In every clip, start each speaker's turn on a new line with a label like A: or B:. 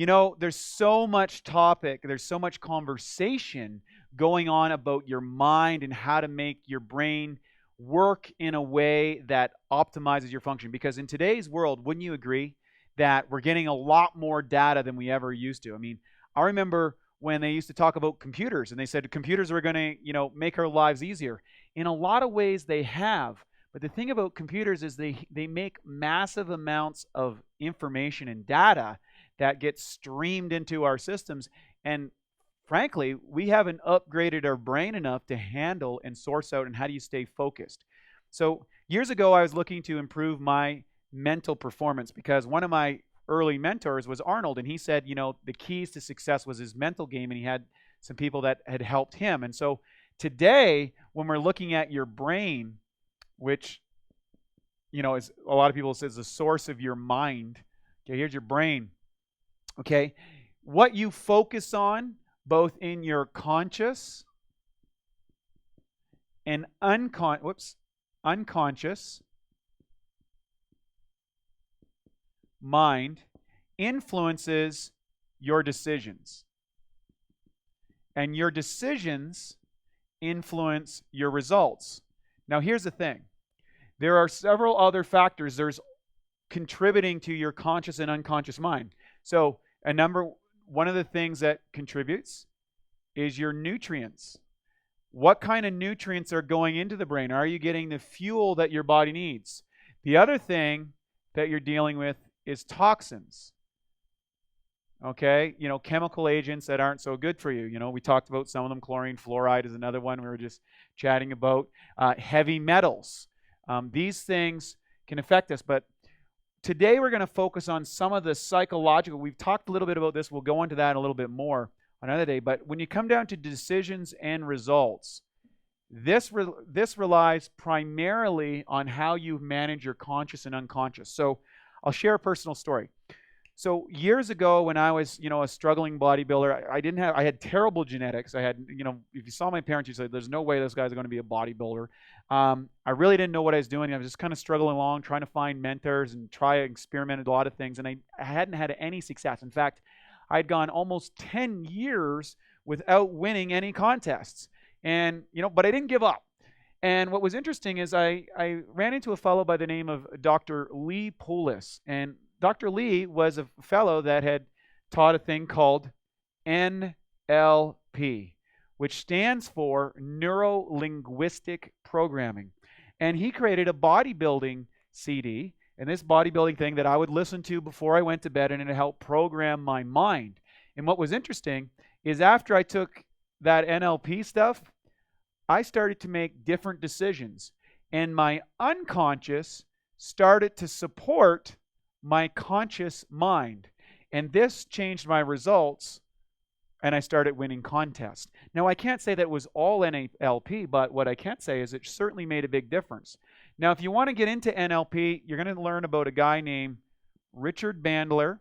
A: There's so much topic, there's so much conversation going on about your mind and how to make your brain work in a way that optimizes your function. Because in today's world, wouldn't you agree that we're getting a lot more data than we ever used to? I mean, I remember when they used to talk about computers and they said computers were going to, make our lives easier. In a lot of ways they have. But the thing about computers is they make massive amounts of information and data that gets streamed into our systems. And frankly, we haven't upgraded our brain enough to handle and source out and how do you stay focused. So years ago, I was looking to improve my mental performance because one of my early mentors was Arnold, and he said, the keys to success was his mental game, and he had some people that had helped him. And so today, when we're looking at your brain, which, is a lot of people says the source of your mind. Okay, here's your brain. Okay, what you focus on, both in your conscious and unconscious mind, influences your decisions. And your decisions influence your results. Now, here's the thing. There are several other factors there's contributing to your conscious and unconscious mind. So, one of the things that contributes is your nutrients. What kind of nutrients are going into the brain? Are you getting the fuel that your body needs? The other thing that you're dealing with is toxins. Okay, chemical agents that aren't so good for you. We talked about some of them. Chlorine, fluoride is another one we were just chatting about. Heavy metals. These things can affect us, but today we're going to focus on some of the psychological. We've talked a little bit about this. We'll go into that a little bit more another day. But when you come down to decisions and results, this relies primarily on how you manage your conscious and unconscious. So I'll share a personal story. So years ago, when I was, a struggling bodybuilder, I had terrible genetics. I had, if you saw my parents, you'd say, there's no way those guys are going to be a bodybuilder. I really didn't know what I was doing. I was just kind of struggling along, trying to find mentors and experiment a lot of things. And I hadn't had any success. In fact, I'd gone almost 10 years without winning any contests. And, but I didn't give up. And what was interesting is I ran into a fellow by the name of Dr. Lee Poulos. And Dr. Lee was a fellow that had taught a thing called NLP, which stands for Neuro Linguistic Programming. And he created a bodybuilding CD, and this bodybuilding thing that I would listen to before I went to bed, and it helped program my mind. And what was interesting is after I took that NLP stuff, I started to make different decisions. And my unconscious started to support my conscious mind. And this changed my results, and I started winning contests. Now, I can't say that it was all NLP, but what I can say is it certainly made a big difference. Now, if you want to get into NLP, you're going to learn about a guy named Richard Bandler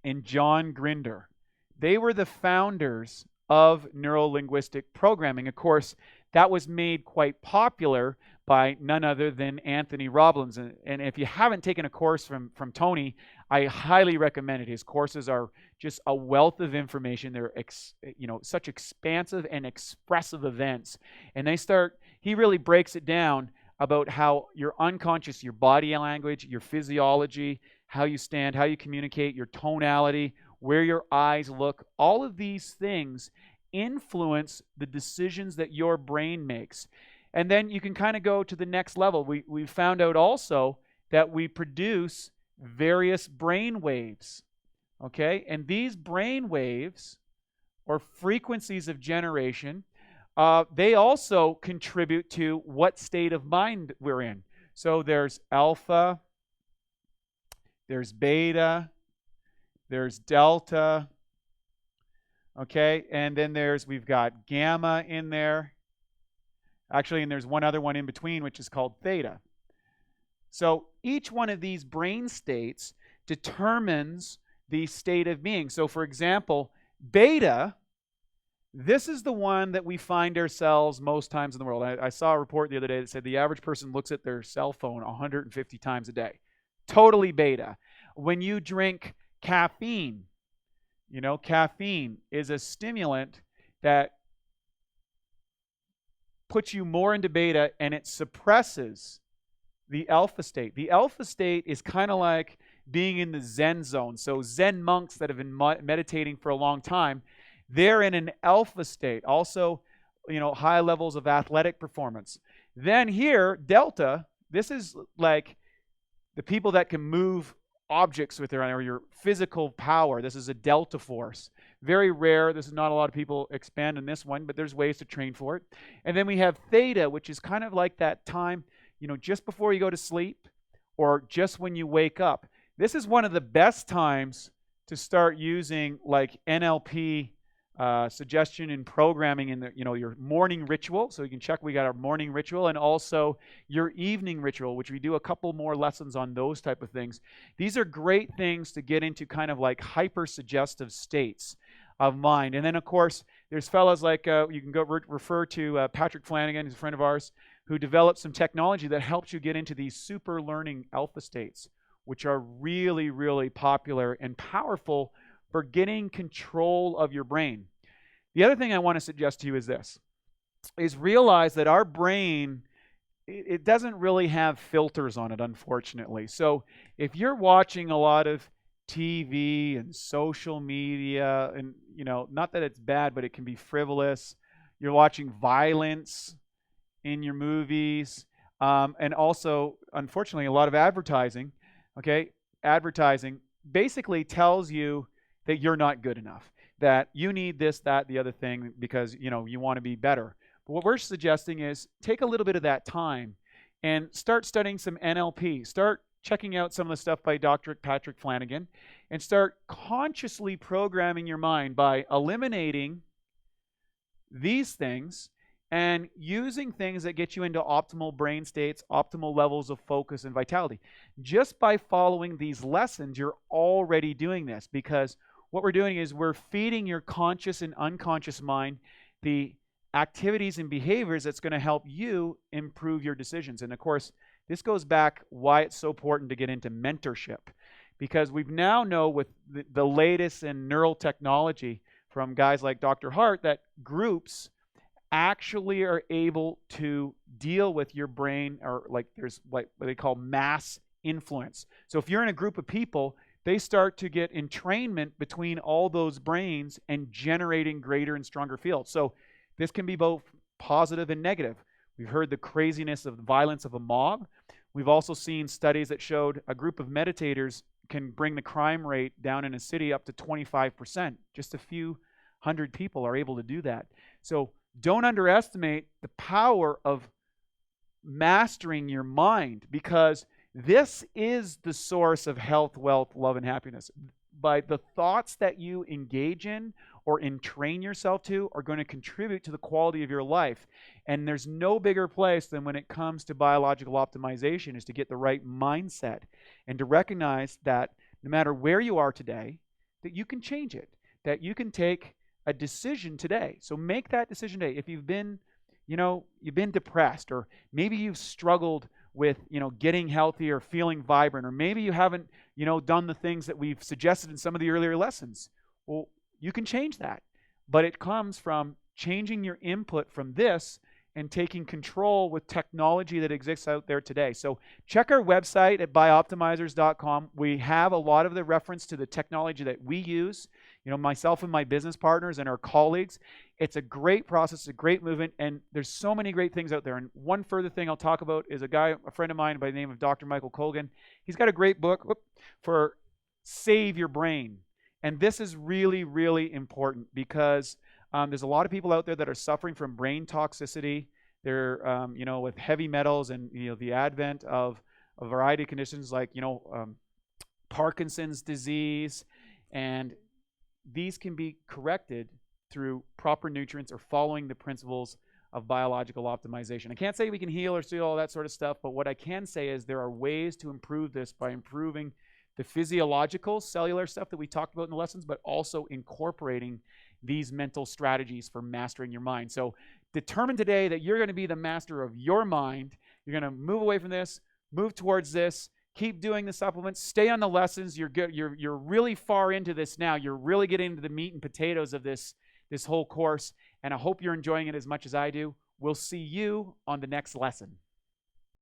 A: and John Grinder. They were the founders of Neuro Linguistic Programming. Of course, that was made quite popular by none other than Anthony Robbins. And if you haven't taken a course from Tony, I highly recommend it. His courses are just a wealth of information. They're such expansive and expressive events. And he really breaks it down about how your unconscious, your body language, your physiology, how you stand, how you communicate, your tonality, where your eyes look, all of these things influence the decisions that your brain makes. And then you can kind of go to the next level. We found out also that we produce various brain waves, okay? And these brain waves, or frequencies of generation, they also contribute to what state of mind we're in. So there's alpha, there's beta, there's delta, okay? And then we've got gamma in there. Actually, and there's one other one in between, which is called theta. So each one of these brain states determines the state of being. So for example, beta, this is the one that we find ourselves most times in the world. I saw a report the other day that said the average person looks at their cell phone 150 times a day. Totally beta. When you drink Caffeine. Caffeine is a stimulant that puts you more into beta, and it suppresses the alpha state. The alpha state is kind of like being in the Zen zone. So Zen monks that have been meditating for a long time, they're in an alpha state. Also, high levels of athletic performance. Then here, delta, this is like the people that can move objects with or your physical power. This is a delta force. Very rare. This is not a lot of people expand in this one, but there's ways to train for it. And then we have theta, which is kind of like that time, just before you go to sleep or just when you wake up. This is one of the best times to start using like NLP suggestion and programming in your morning ritual. So you can check, we got our morning ritual, and also your evening ritual, which we do a couple more lessons on those type of things. These are great things to get into kind of like hyper suggestive states of mind. And then of course there's fellas like you can go refer to Patrick Flanagan, who's a friend of ours, who developed some technology that helps you get into these super learning alpha states, which are really, really popular and powerful for getting control of your brain. The other thing I want to suggest to you is this, is realize that our brain, it doesn't really have filters on it, unfortunately. So if you're watching a lot of TV and social media, and not that it's bad, but it can be frivolous. You're watching violence in your movies, and also, unfortunately, a lot of advertising. Okay, advertising basically tells you that you're not good enough, that you need this, that, the other thing, because you want to be better. But what we're suggesting is take a little bit of that time and start studying some NLP. Start checking out some of the stuff by Dr. Patrick Flanagan, and start consciously programming your mind by eliminating these things and using things that get you into optimal brain states, optimal levels of focus and vitality. Just by following these lessons, you're already doing this, because what we're doing is we're feeding your conscious and unconscious mind the activities and behaviors that's going to help you improve your decisions. And of course, this goes back why it's so important to get into mentorship, because we now know with the latest in neural technology from guys like Dr. Hart that groups actually are able to deal with your brain, or like there's what they call mass influence. So if you're in a group of people, they start to get entrainment between all those brains and generating greater and stronger fields. So this can be both positive and negative. We've heard the craziness of the violence of a mob. We've also seen studies that showed a group of meditators can bring the crime rate down in a city up to 25%. Just a few hundred people are able to do that. So don't underestimate the power of mastering your mind, because this is the source of health, wealth, love, and happiness. By the thoughts that you engage in or entrain yourself to are going to contribute to the quality of your life. And there's no bigger place than when it comes to biological optimization is to get the right mindset and to recognize that no matter where you are today, that you can change it, that you can take a decision today. So make that decision today. If you've been, you've been depressed, or maybe you've struggled with, getting healthy or feeling vibrant, or maybe you haven't, done the things that we've suggested in some of the earlier lessons. Well, you can change that. But it comes from changing your input from this and taking control with technology that exists out there today. So check our website at BiOptimizers.com. We have a lot of the reference to the technology that we use, myself and my business partners and our colleagues. It's a great process, it's a great movement, and there's so many great things out there. And one further thing I'll talk about is a friend of mine by the name of Dr. Michael Colgan. He's got a great book for Save Your Brain. And this is really, really important, because there's a lot of people out there that are suffering from brain toxicity. They're, with heavy metals and, the advent of a variety of conditions like, Parkinson's disease. And these can be corrected through proper nutrients or following the principles of biological optimization. I can't say we can heal or do all that sort of stuff, but what I can say is there are ways to improve this by improving the physiological, cellular stuff that we talked about in the lessons, but also incorporating these mental strategies for mastering your mind. So determine today that you're going to be the master of your mind. You're going to move away from this, move towards this, Keep doing the supplements. Stay on the lessons. You're good. You're really far into this now. You're really getting into the meat and potatoes of this whole course, and I hope you're enjoying it as much as I do. We'll see you on the next lesson.